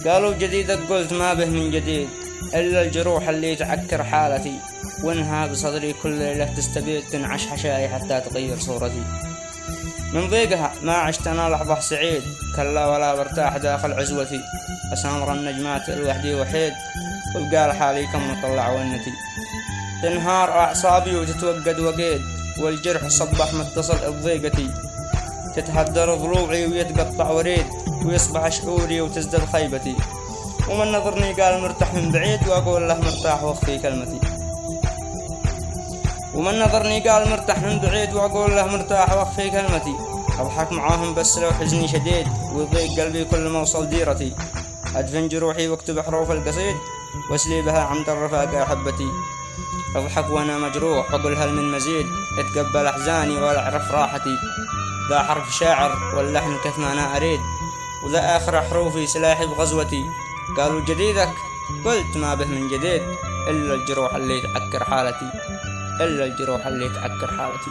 قالوا جديدك قلت ما به من جديد إلا الجروح اللي تعكر حالتي، وانها بصدري كل ليلة تستبيد تنعش حشائي حتى تغير صورتي. من ضيقها ما عشت أنا لحظة سعيد، كلا ولا برتاح داخل عزوتي، أسامر النجمات الوحدي وحيد، وبقى لحالي كم مطلع ونتي. تنهار أعصابي وتتوقد وقيد، والجرح صبح متصل بضيقتي، تتهدر ضلوعي ويتقطع وريد، ويصبح شعوري وتزداد خيبتي. ومن نظرني قال مرتاح من بعيد، وأقول له مرتاح واخفي كلمتي. ومن نظرني قال مرتاح من بعيد، وأقول له مرتاح واخفي كلمتي. أضحك معاهم بس لو حزني شديد، ويضيق قلبي كل ما وصل ديرتي. أدفن جروحي واكتب حروف القصيد، واسلي بها عند الرفاق أحبتي. أضحك وأنا مجروح وأقول هل من مزيد، اتقبل أحزاني ولا أعرف راحتي. ذا حرف شاعر واللحن كيف ما أنا أريد، وذا آخر حروفي سلاحي بغزوتي. قالوا جديدك قلت ما به من جديد، إلا الجروح اللي تعكر حالتي، إلا الجروح اللي تعكر حالتي.